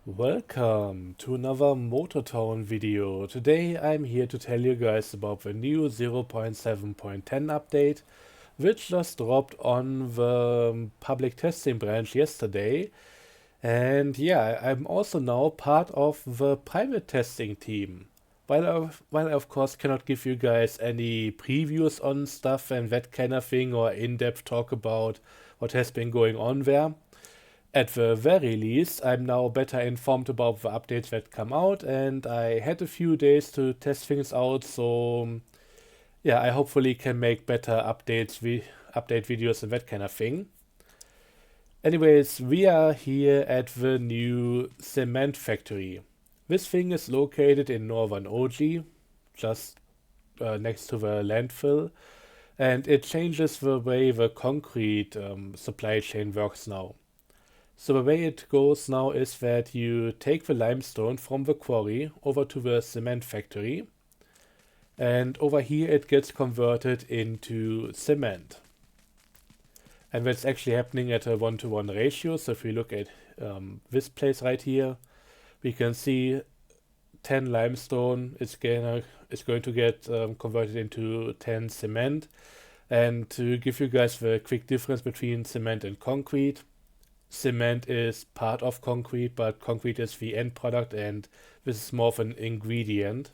Welcome to another Motortown video. Today I'm here to tell you guys about the new 0.7.10 update, which just dropped on the public testing branch yesterday. And yeah, I'm also now part of the private testing team. While I of course cannot give you guys any previews on stuff and that kind of thing or in-depth talk about what has been going on there, at the very least, I'm now better informed about the updates that come out, and I had a few days to test things out. So yeah, I hopefully can make better update videos and that kind of thing. Anyways, we are here at the new cement factory. This thing is located in northern OG, just next to the landfill, and it changes the way the concrete supply chain works now. So the way it goes now is that you take the limestone from the quarry over to the cement factory, and over here it gets converted into cement. And that's actually happening at a 1-to-1 ratio. So if we look at this place right here, we can see 10 limestone is going to get converted into 10 cement. And to give you guys the quick difference between cement and concrete, cement is part of concrete, but concrete is the end product, and this is more of an ingredient.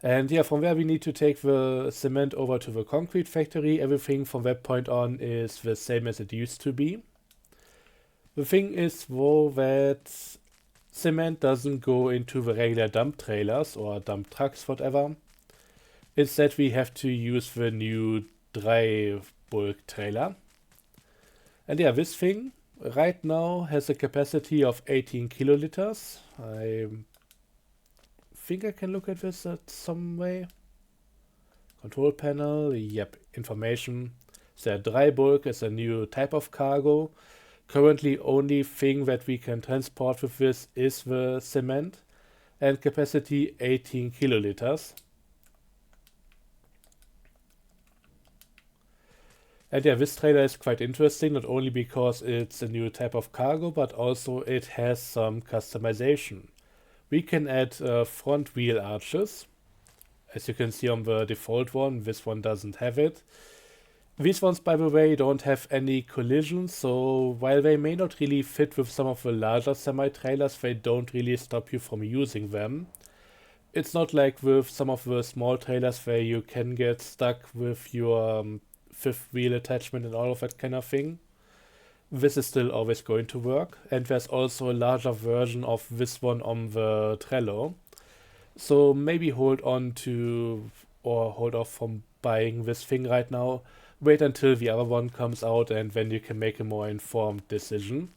And yeah, from there we need to take the cement over to the concrete factory. Everything from that point on is the same as it used to be. The thing is though that cement doesn't go into the regular dump trailers or dump trucks, whatever. Instead we have to use the new dry bulk trailer. And yeah, this thing right now has a capacity of 18 kiloliters. I think I can look at this at some way. Control panel, yep, information. So dry bulk is a new type of cargo. Currently only thing that we can transport with this is the cement, and capacity 18 kiloliters. And yeah, this trailer is quite interesting, not only because it's a new type of cargo, but also it has some customization. We can add front wheel arches. As you can see on the default one, this one doesn't have it. These ones, by the way, don't have any collisions, so while they may not really fit with some of the larger semi-trailers, they don't really stop you from using them. It's not like with some of the small trailers where you can get stuck with your fifth wheel attachment and all of that kind of thing. This is still always going to work, and there's also a larger version of this one on the Trello. So maybe hold on to or hold off from buying this thing right now. Wait until the other one comes out, and then you can make a more informed decision.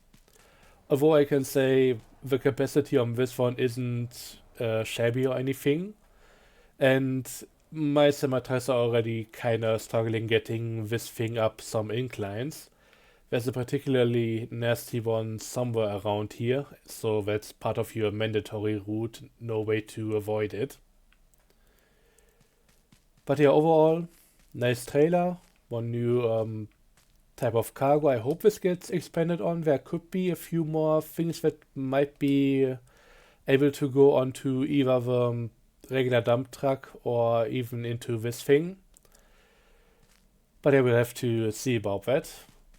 Although I can say the capacity on this one isn't shabby or anything, and my semi-trucks are already kinda struggling getting this thing up some inclines. There's a particularly nasty one somewhere around here, so that's part of your mandatory route, no way to avoid it. But yeah, overall, nice trailer, one new type of cargo. I hope this gets expanded on. There could be a few more things that might be able to go onto either the regular dump truck or even into this thing. But I will have to see about that.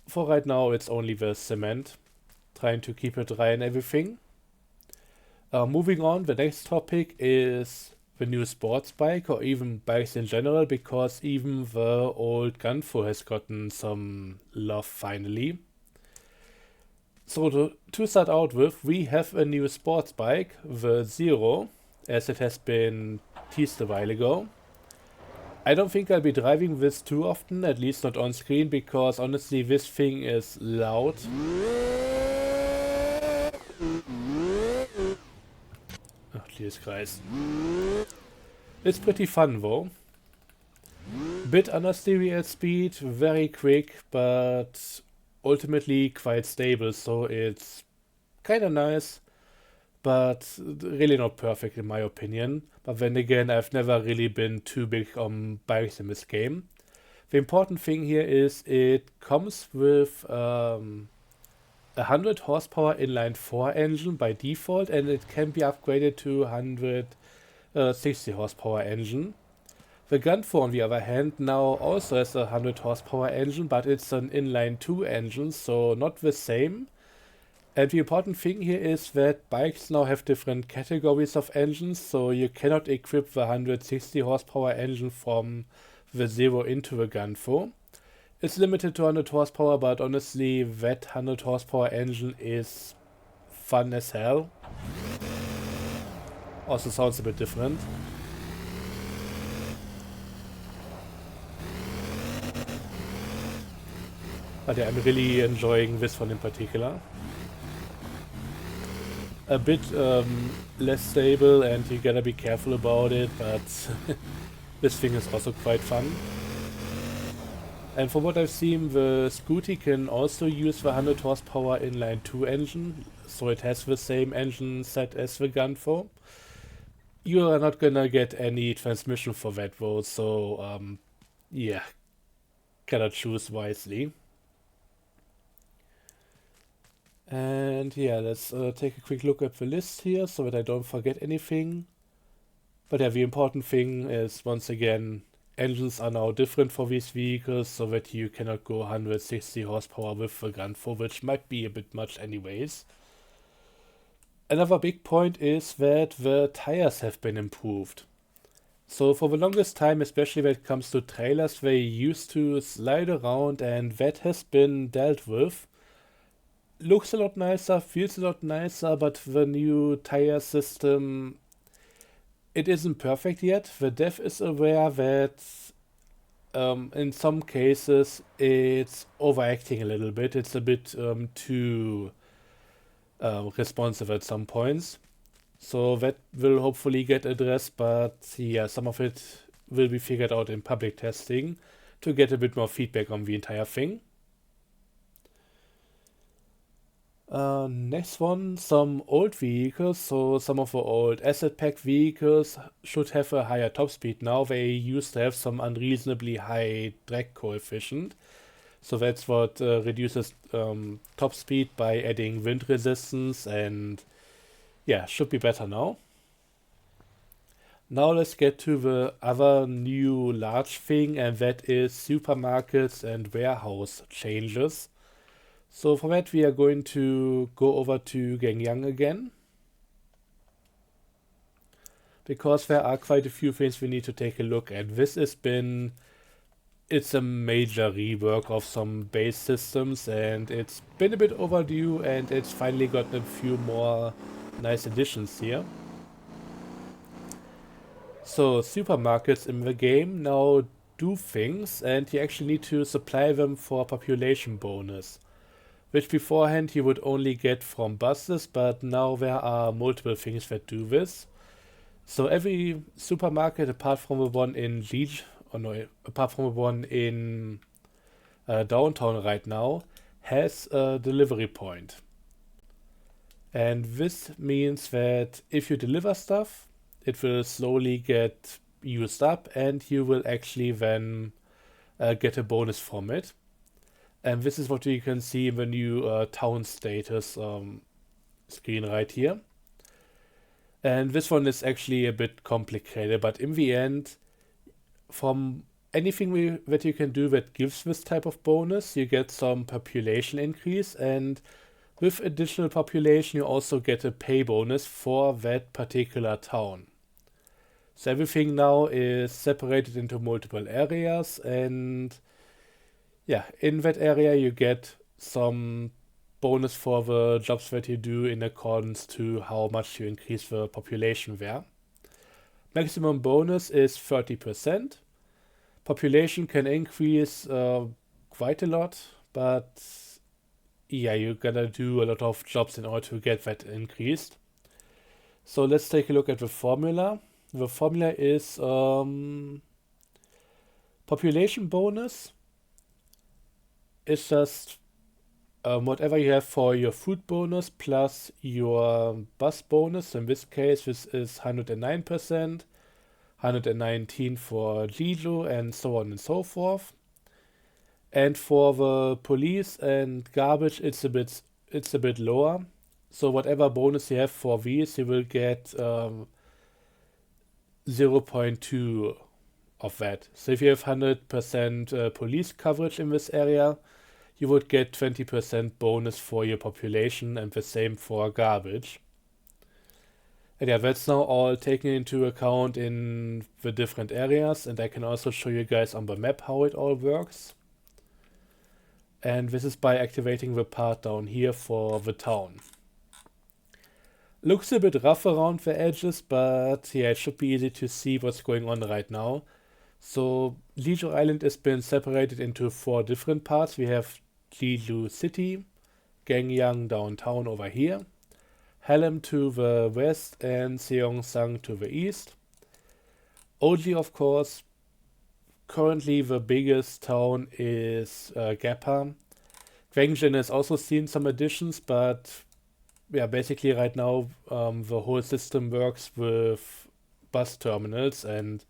For right now, it's only the cement, trying to keep it dry and everything. Moving on, the next topic is the new sports bike, or even bikes in general, because even the old Gunfo has gotten some love finally. So to start out with, we have a new sports bike, the Zero, as it has been teased a while ago. I don't think I'll be driving this too often, at least not on screen, because honestly this thing is loud. Oh, Jesus Christ. It's pretty fun though. Bit understeery at speed, very quick, but ultimately quite stable, so it's kinda nice, but really not perfect in my opinion. But then again, I've never really been too big on bikes in this game. The important thing here is it comes with a 100 horsepower inline 4 engine by default, and it can be upgraded to 160 horsepower engine. The Gun 4, on the other hand, now also has a 100 horsepower engine, but it's an inline 2 engine, so not the same. And the important thing here is that bikes now have different categories of engines, so you cannot equip the 160 horsepower engine from the Zero into the Gun 4. It's limited to 100 horsepower, but honestly, that 100 horsepower engine is fun as hell. Also sounds a bit different. But yeah, I'm really enjoying this one in particular. A bit less stable and you gotta be careful about it, but this thing is also quite fun. And from what I've seen, the Scooty can also use the 100 horsepower inline 2 engine, so it has the same engine set as the Gun 4. You are not gonna get any transmission for that though, so yeah, gotta choose wisely. And yeah, let's take a quick look at the list here so that I don't forget anything. But yeah, the important thing is, once again, engines are now different for these vehicles so that you cannot go 160 horsepower with the Gun 4, which might be a bit much anyways. Another big point is that the tires have been improved. So for the longest time, especially when it comes to trailers, they used to slide around, and that has been dealt with. Looks a lot nicer, feels a lot nicer, but the new tire system, it isn't perfect yet. The dev is aware that in some cases it's overacting a little bit. It's a bit too responsive at some points. So that will hopefully get addressed, but yeah, some of it will be figured out in public testing to get a bit more feedback on the entire thing. Next one, some old vehicles. So some of the old asset pack vehicles should have a higher top speed now. They used to have some unreasonably high drag coefficient. So that's what reduces top speed by adding wind resistance, and yeah, should be better now. Now let's get to the other new large thing, and that is supermarkets and warehouse changes. So for that, we are going to go over to Gangyang again, because there are quite a few things we need to take a look at. It's a major rework of some base systems, and it's been a bit overdue, and it's finally gotten a few more nice additions here. So supermarkets in the game now do things, and you actually need to supply them for population bonus, which beforehand you would only get from buses, but now there are multiple things that do this. So every supermarket, apart from the one in apart from the one in downtown right now, has a delivery point. And this means that if you deliver stuff, it will slowly get used up, and you will actually then get a bonus from it. And this is what you can see in the new town status screen right here. And this one is actually a bit complicated, but in the end, from anything that you can do that gives this type of bonus, you get some population increase, and with additional population, you also get a pay bonus for that particular town. So everything now is separated into multiple areas, and yeah, in that area you get some bonus for the jobs that you do in accordance to how much you increase the population there. Maximum bonus is 30%. Population can increase quite a lot, but yeah, you're gonna do a lot of jobs in order to get that increased. So let's take a look at the formula. The formula is population bonus is just whatever you have for your food bonus plus your bus bonus. In this case, this is 109%, 119 for Jijo, and so on and so forth. And for the police and garbage, it's it's a bit lower. So whatever bonus you have for these, you will get 0.2 of that. So if you have 100% police coverage in this area, you would get 20% bonus for your population, and the same for garbage. And yeah, that's now all taken into account in the different areas, and I can also show you guys on the map how it all works. And this is by activating the part down here for the town. Looks a bit rough around the edges, but yeah, it should be easy to see what's going on right now. So Jeju Island has been separated into 4 different parts. We have Jeju City, Gangyang downtown over here, Hallam to the west, and Seongsang to the east. Oji, of course. Currently the biggest town is Gappa. Gwangjin has also seen some additions, but yeah, basically right now the whole system works with bus terminals, and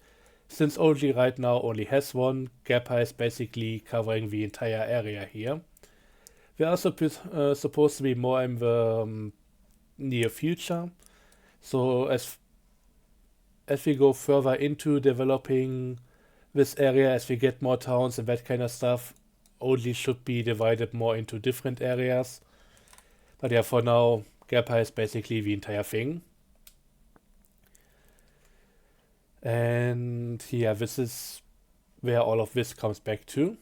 since Oji right now only has one, Gappa is basically covering the entire area here. There are also supposed to be more in the near future. So as we go further into developing this area, as we get more towns and that kind of stuff, Oji should be divided more into different areas. But yeah, for now, Gappa is basically the entire thing. And yeah, this is where all of this comes back to.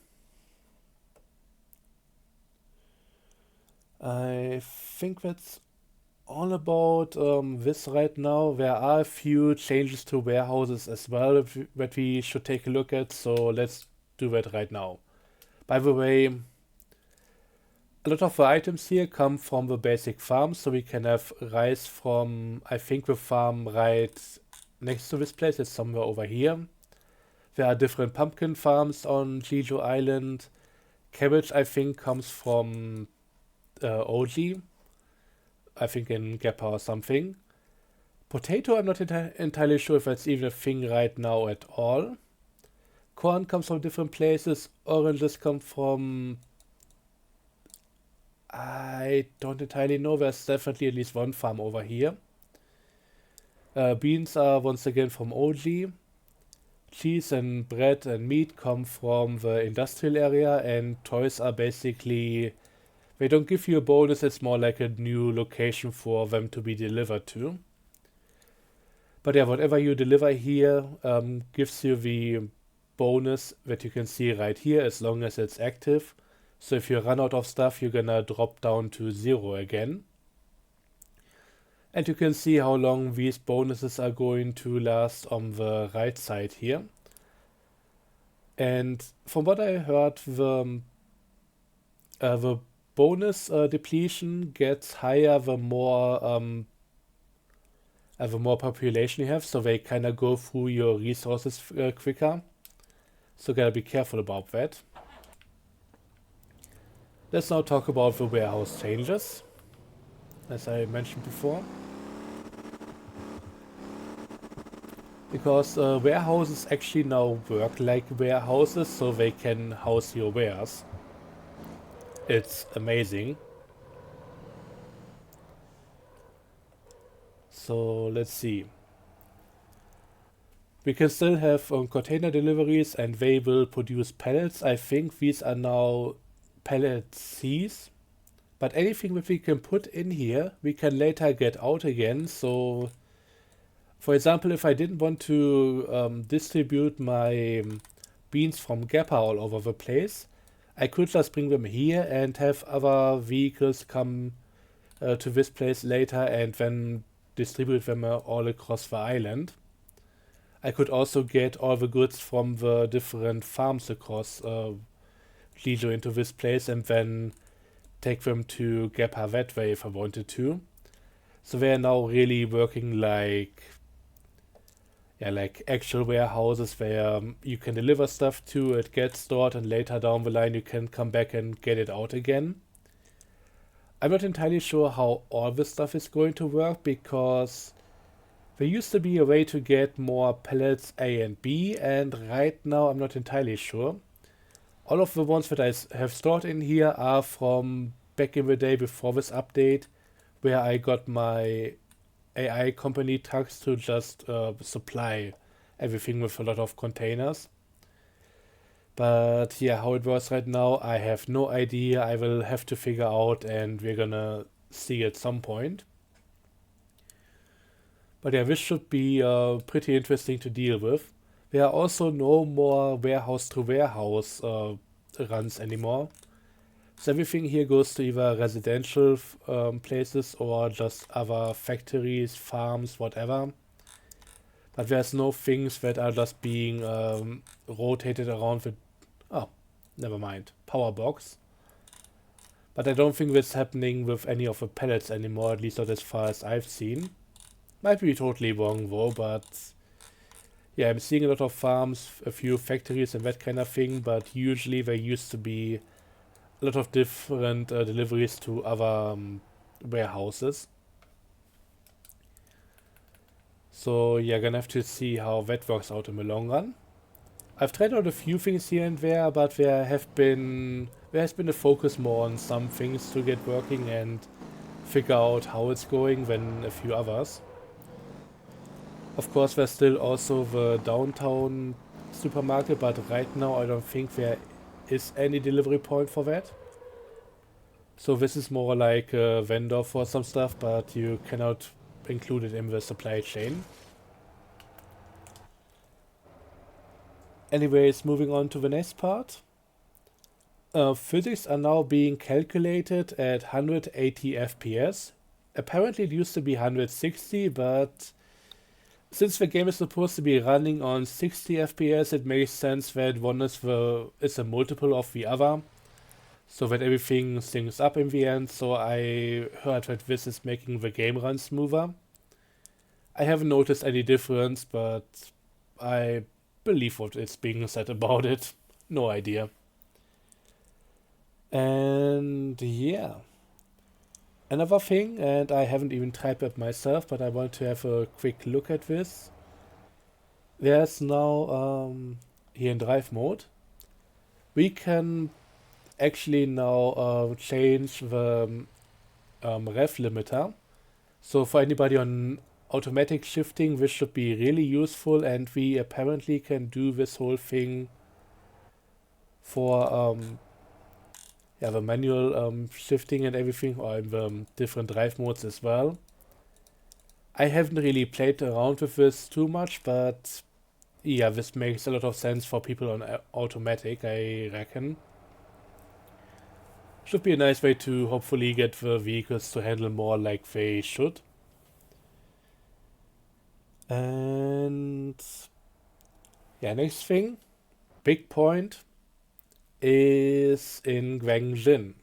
I think that's all about this right now. There are a few changes to warehouses as well that we should take a look at, so let's do that right now. By the way, a lot of the items here come from the basic farm, so we can have rice from, I think, the farm right next to this place. It's somewhere over here. There are different pumpkin farms on Jeju Island. Cabbage, I think, comes from Oji. I think in Gappa or something. Potato, I'm not entirely sure if that's even a thing right now at all. Corn comes from different places. Oranges come from... I don't entirely know. There's definitely at least one farm over here. Beans are once again from Oji. Cheese and bread and meat come from the industrial area, and toys are basically... They don't give you a bonus, it's more like a new location for them to be delivered to. But yeah, whatever you deliver here gives you the bonus that you can see right here as long as it's active. So if you run out of stuff, you're gonna drop down to 0 again. And you can see how long these bonuses are going to last on the right side here. And from what I heard, the bonus depletion gets higher the more population you have, so they kind of go through your resources quicker. So gotta be careful about that. Let's now talk about the warehouse changes, as I mentioned before. Because warehouses actually now work like warehouses, so they can house your wares. It's amazing. So let's see. We can still have container deliveries, and they will produce pallets. I think these are now pallet Cs. But anything that we can put in here, we can later get out again. So, for example, if I didn't want to distribute my beans from Gappa all over the place, I could just bring them here and have other vehicles come to this place later and then distribute them all across the island. I could also get all the goods from the different farms across Jeju into this place and then take them to Gappa that way if I wanted to. So they are now really working like actual warehouses where you can deliver stuff to, it gets stored, and later down the line you can come back and get it out again. I'm not entirely sure how all this stuff is going to work, because there used to be a way to get more pallets A and B, and right now I'm not entirely sure. All of the ones that I have stored in here are from back in the day before this update, where I got my AI company trucks to just supply everything with a lot of containers. But yeah, how it works right now, I have no idea. I will have to figure out, and we're gonna see at some point. But yeah, this should be pretty interesting to deal with. There are also no more warehouse to warehouse runs anymore. So everything here goes to either residential places or just other factories, farms, whatever. But there's no things that are just being rotated around with, oh, never mind, power box. But I don't think that's happening with any of the pallets anymore, at least not as far as I've seen. Might be totally wrong though, but yeah, I'm seeing a lot of farms, a few factories and that kind of thing, but usually there used to be a lot of different deliveries to other warehouses. So yeah, gonna have to see how that works out in the long run. I've tried out a few things here and there, but there has been a focus more on some things to get working and figure out how it's going than a few others. Of course, there's still also the downtown supermarket, but right now I don't think there is any delivery point for that. So this is more like a vendor for some stuff, but you cannot include it in the supply chain. Anyways, moving on to the next part. Physics are now being calculated at 180 FPS. Apparently it used to be 160, but since the game is supposed to be running on 60 FPS, it makes sense that one is a multiple of the other, so that everything syncs up in the end. So I heard that this is making the game run smoother. I haven't noticed any difference, but I believe what is being said about it. No idea. And yeah. Another thing, and I haven't even tried that myself, but I want to have a quick look at this. There's now, here in drive mode, we can actually now change the rev limiter. So for anybody on automatic shifting, this should be really useful, and we apparently can do this whole thing for the manual shifting and everything, or in the different drive modes as well. I haven't really played around with this too much, but yeah, this makes a lot of sense for people on automatic, I reckon. Should be a nice way to hopefully get the vehicles to handle more like they should. And yeah, next thing, big point, is in Guangjin.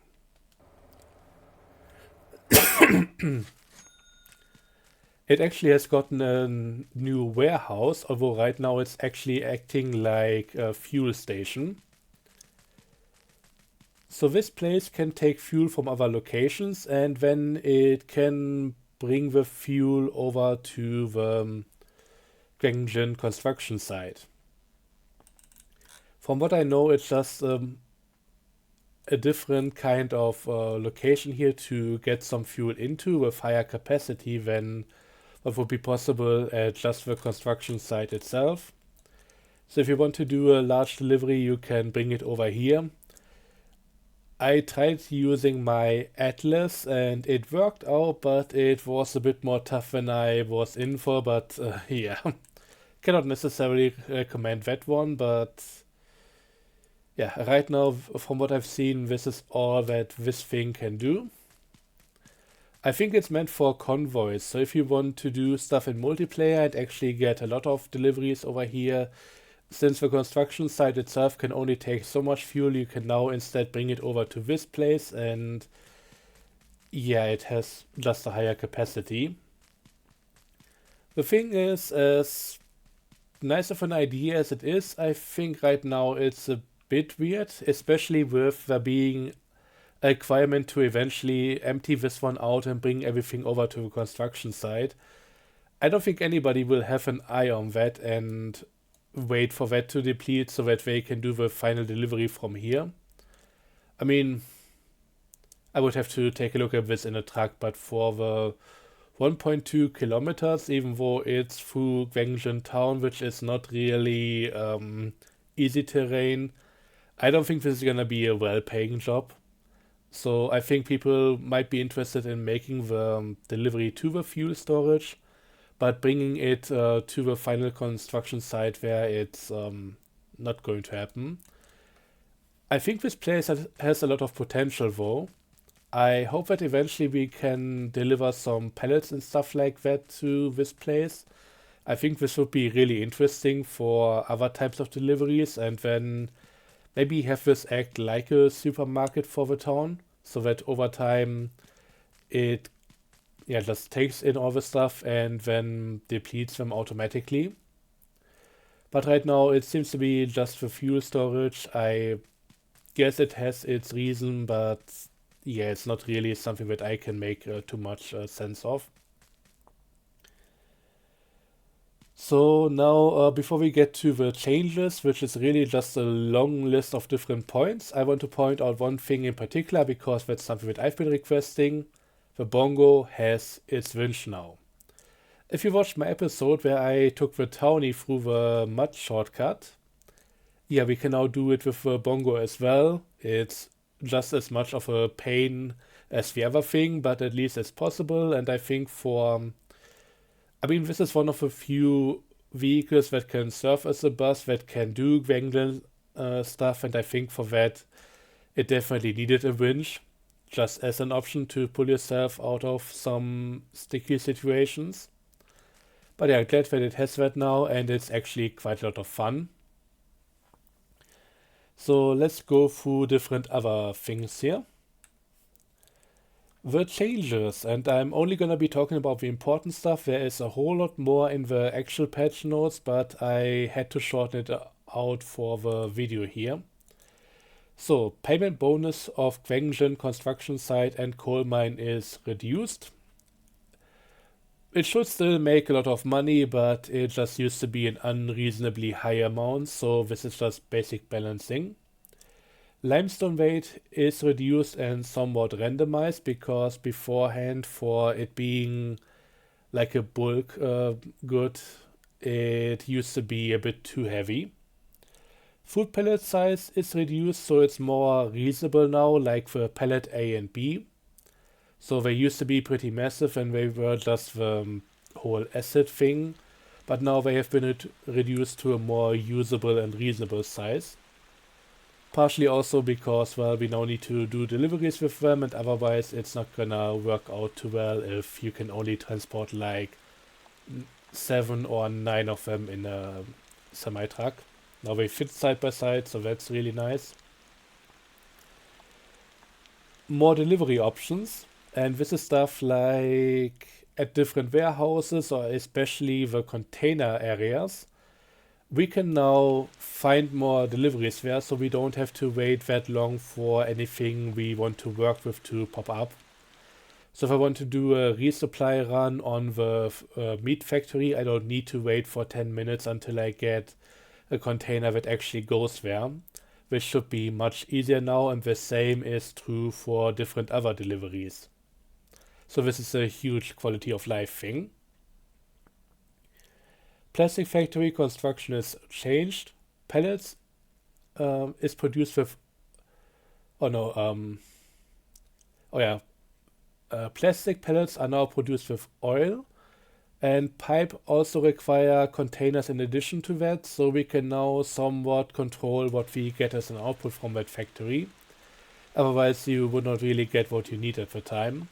It actually has gotten a new warehouse, although right now it's actually acting like a fuel station. So this place can take fuel from other locations, and then it can bring the fuel over to the Guangjin construction site. From what I know, it's just a different kind of location here to get some fuel into with higher capacity than what would be possible at just the construction site itself. So if you want to do a large delivery, you can bring it over here. I tried using my Atlas and it worked out, but it was a bit more tough than I was in for. But yeah, cannot necessarily recommend that one, but yeah, right now, from what I've seen, this is all that this thing can do. I think it's meant for convoys, so if you want to do stuff in multiplayer and actually get a lot of deliveries over here, since the construction site itself can only take so much fuel, you can now instead bring it over to this place, and yeah, it has just a higher capacity. The thing is, as nice of an idea as it is, I think right now it's a bit weird, especially with there being a requirement to eventually empty this one out and bring everything over to the construction site. I don't think anybody will have an eye on that and wait for that to deplete so that they can do the final delivery from here. I mean, I would have to take a look at this in a truck, but for the 1.2 kilometers, even though it's through Gwangjin town, which is not really easy terrain, I don't think this is gonna be a well-paying job. So I think people might be interested in making the delivery to the fuel storage, but bringing it to the final construction site where it's not going to happen. I think this place has a lot of potential though. I hope that eventually we can deliver some pallets and stuff like that to this place. I think this would be really interesting for other types of deliveries, and then maybe have this act like a supermarket for the town, so that over time it just takes in all the stuff and then depletes them automatically. But right now it seems to be just for fuel storage. I guess it has its reason, but yeah, it's not really something that I can make too much sense of. So now, before we get to the changes, which is really just a long list of different points, I want to point out one thing in particular because that's something that I've been requesting. The bongo has its winch now. If you watched my episode where I took the townie through the mud shortcut, yeah, we can now do it with the bongo as well. It's just as much of a pain as the other thing, but at least it's possible. And I think I mean, this is one of the few vehicles that can serve as a bus that can do Gwangle stuff, and I think for that it definitely needed a winch, just as an option to pull yourself out of some sticky situations. But yeah, glad that it has that now, and it's actually quite a lot of fun. So let's go through different other things here. The changes, and I'm only gonna be talking about the important stuff. There is a whole lot more in the actual patch notes, but I had to shorten it out for the video here. So, payment bonus of Gwangjin construction site and coal mine is reduced. It should still make a lot of money, but it just used to be an unreasonably high amount, so this is just basic balancing. Limestone weight is reduced and somewhat randomized because beforehand, for it being like a bulk good, it used to be a bit too heavy. Food pellet size is reduced, so it's more reasonable now, like the pellet A and B. So they used to be pretty massive and they were just the whole acid thing, but now they have been reduced to a more usable and reasonable size. Partially also because, well, we now need to do deliveries with them, and otherwise it's not gonna work out too well if you can only transport like 7 or 9 of them in a semi-truck. Now they fit side by side, so that's really nice. More delivery options, and this is stuff like at different warehouses or especially the container areas. We can now find more deliveries there, so we don't have to wait that long for anything we want to work with to pop up. So if I want to do a resupply run on the meat factory, I don't need to wait for 10 minutes until I get a container that actually goes there, which should be much easier now, and the same is true for different other deliveries. So this is a huge quality of life thing. Plastic factory construction is changed. Pellets is produced with. Oh no. Oh yeah. Plastic pellets are now produced with oil, and pipe also require containers in addition to that, so we can now somewhat control what we get as an output from that factory. Otherwise, you would not really get what you need at the time,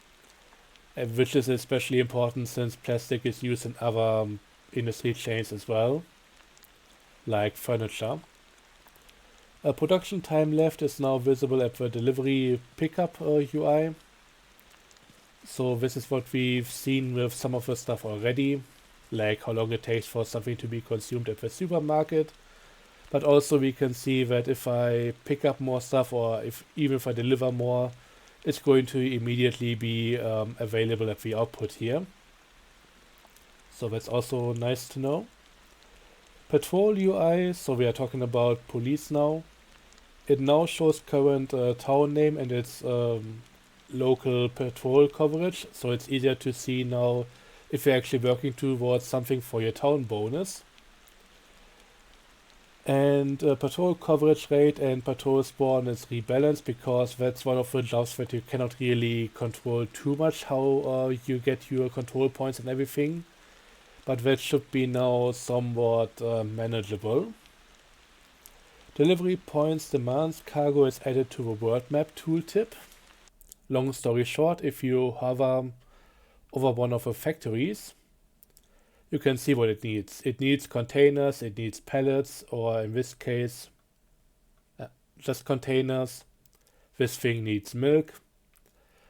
which is especially important since plastic is used in other industry chains as well, like furniture. A production time left is now visible at the delivery pickup UI. So this is what we've seen with some of the stuff already, like how long it takes for something to be consumed at the supermarket. But also we can see that if I pick up more stuff, or even if I deliver more, it's going to immediately be available at the output here. So that's also nice to know. Patrol UI, so we are talking about police now. It now shows current town name and its local patrol coverage, so it's easier to see now if you're actually working towards something for your town bonus. And patrol coverage rate and patrol spawn is rebalanced because that's one of the jobs that you cannot really control too much how you get your control points and everything. But that should be now somewhat manageable. Delivery points demands cargo is added to the world map tooltip. Long story short, if you hover over one of the factories, you can see what it needs. It needs containers, it needs pallets, or in this case, just containers. This thing needs milk.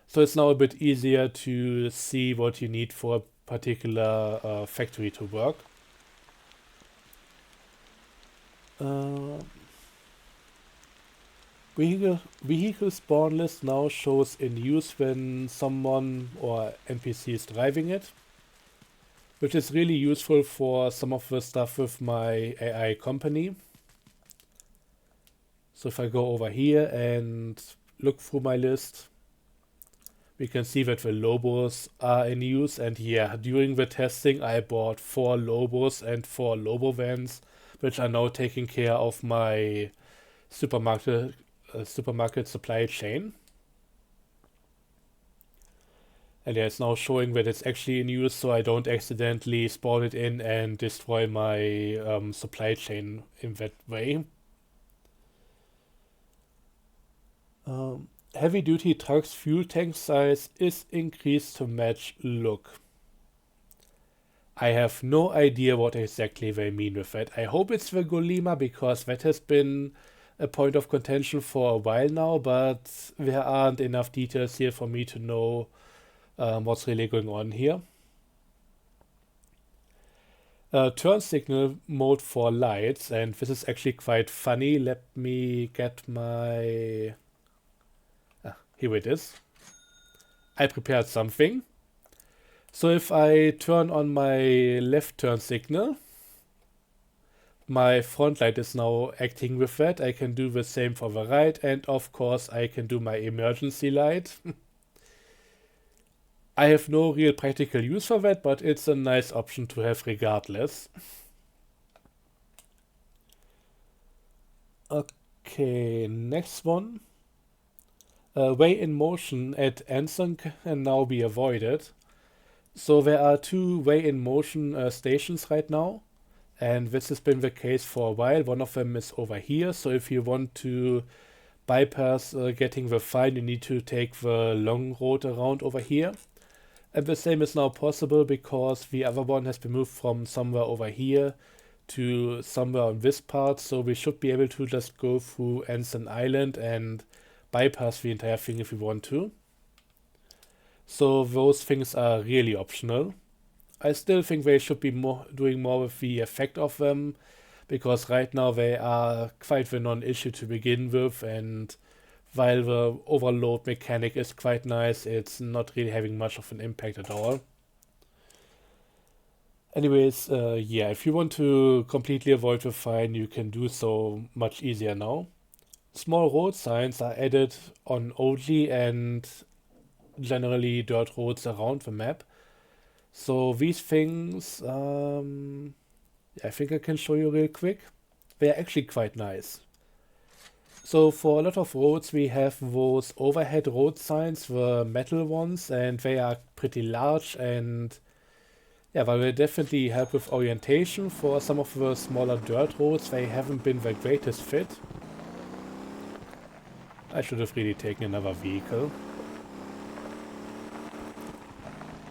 So it's now a bit easier to see what you need for a particular factory to work. Vehicle spawn list now shows in use when someone or NPC is driving it, which is really useful for some of the stuff with my AI company. So if I go over here and look through my list, we can see that the Lobos are in use. And yeah, during the testing I bought 4 Lobos and 4 Lobo vans, which are now taking care of my supermarket supply chain. And yeah, it's now showing that it's actually in use, so I don't accidentally spawn it in and destroy my supply chain in that way. Heavy duty trucks fuel tank size is increased to match look. I have no idea what exactly they mean with that. I hope it's the Golema, because that has been a point of contention for a while now, but there aren't enough details here for me to know what's really going on here. Turn signal mode for lights, and this is actually quite funny. Let me get my... here it is. I prepared something. So if I turn on my left turn signal, my front light is now acting with that. I can do the same for the right, and of course I can do my emergency light. I have no real practical use for that, but it's a nice option to have regardless. Okay, next one. Way in motion at Anson can now be avoided. So there are 2 way in motion stations right now. And this has been the case for a while. One of them is over here. So if you want to bypass getting the fine, you need to take the long road around over here. And the same is now possible because the other one has been moved from somewhere over here to somewhere on this part. So we should be able to just go through Anson Island and bypass the entire thing if we want to. So those things are really optional. I still think they should be doing more with the effect of them, because right now they are quite the non-issue to begin with, and while the overload mechanic is quite nice, it's not really having much of an impact at all. Anyways, yeah, if you want to completely avoid the fine, you can do so much easier now. Small road signs are added on OG and generally dirt roads around the map. So these things, I think I can show you real quick. They're actually quite nice. So for a lot of roads we have those overhead road signs, the metal ones, and they are pretty large, and yeah, they will definitely help with orientation. For some of the smaller dirt roads they haven't been the greatest fit. I should have really taken another vehicle.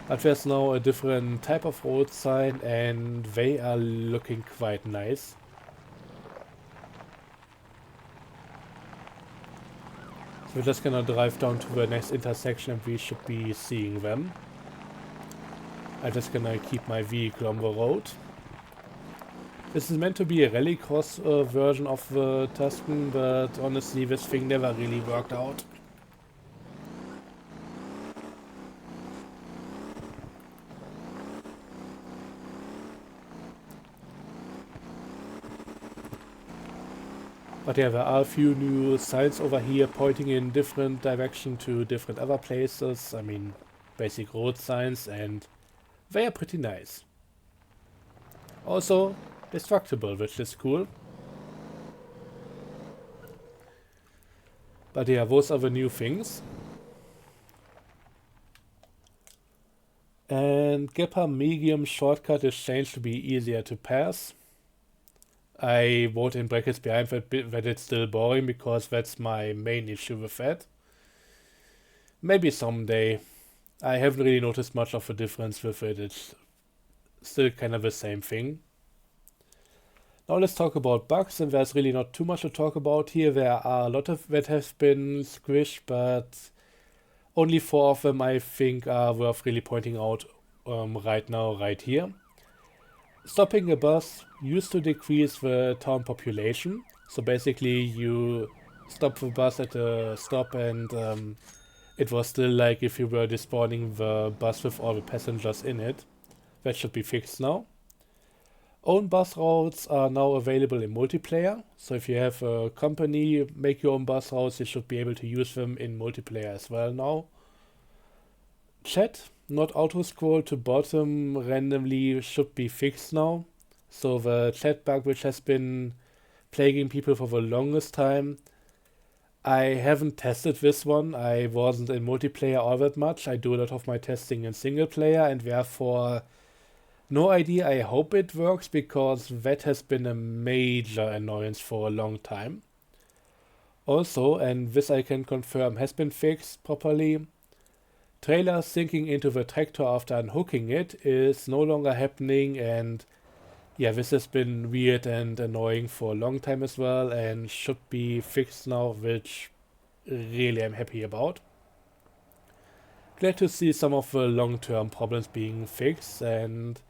But there's now a different type of road sign and they are looking quite nice. So we're just gonna drive down to the next intersection and we should be seeing them. I'm just gonna keep my vehicle on the road. This is meant to be a rallycross version of the Tuscan, but honestly this thing never really worked out. But yeah, there are a few new signs over here pointing in different direction to different other places. I mean, basic road signs, and they are pretty nice. Also destructible, which is cool. But yeah, those are the new things. And Gepper medium shortcut is changed to be easier to pass. I wrote in brackets behind that it's still boring because that's my main issue with that. Maybe someday. I haven't really noticed much of a difference with it. It's still kind of the same thing. Now let's talk about bugs, and there's really not too much to talk about here. There are a lot of that have been squished, but only 4 of them I think are worth really pointing out right now, right here. Stopping a bus used to decrease the town population. So basically you stop the bus at a stop and it was still like if you were despawning the bus with all the passengers in it. That should be fixed now. Own bus routes are now available in multiplayer. So if you have a company make your own bus routes, you should be able to use them in multiplayer as well now. Chat, not auto scroll to bottom randomly, should be fixed now. So the chat bug which has been plaguing people for the longest time, I haven't tested this one. I wasn't in multiplayer all that much. I do a lot of my testing in single player and therefore no idea. I hope it works because that has been a major annoyance for a long time. Also, and this I can confirm has been fixed properly, trailer sinking into the tractor after unhooking it is no longer happening, and yeah, this has been weird and annoying for a long time as well and should be fixed now, which really I'm happy about. Glad to see some of the long-term problems being fixed, and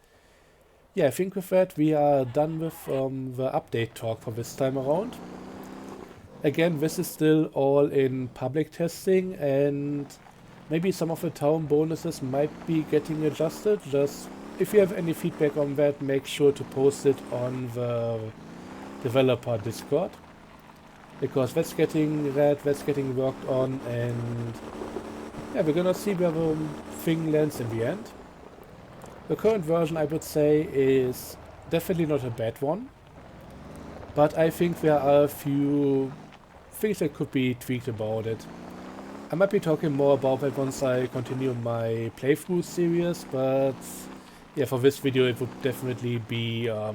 yeah, I think with that we are done with the update talk for this time around. Again, this is still all in public testing and maybe some of the town bonuses might be getting adjusted. Just if you have any feedback on that, make sure to post it on the developer Discord. Because that's getting read, that's getting worked on, and yeah, we're gonna see where the thing lands in the end. The current version, I would say, is definitely not a bad one. But I think there are a few things that could be tweaked about it. I might be talking more about that once I continue my playthrough series, but yeah, for this video it would definitely be a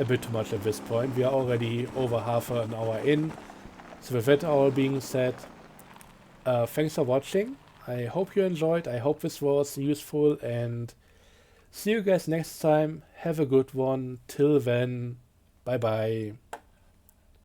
bit too much at this point. We are already over half an hour in. So with that all being said, thanks for watching. I hope you enjoyed, I hope this was useful, and see you guys next time. Have a good one. Till then, bye bye.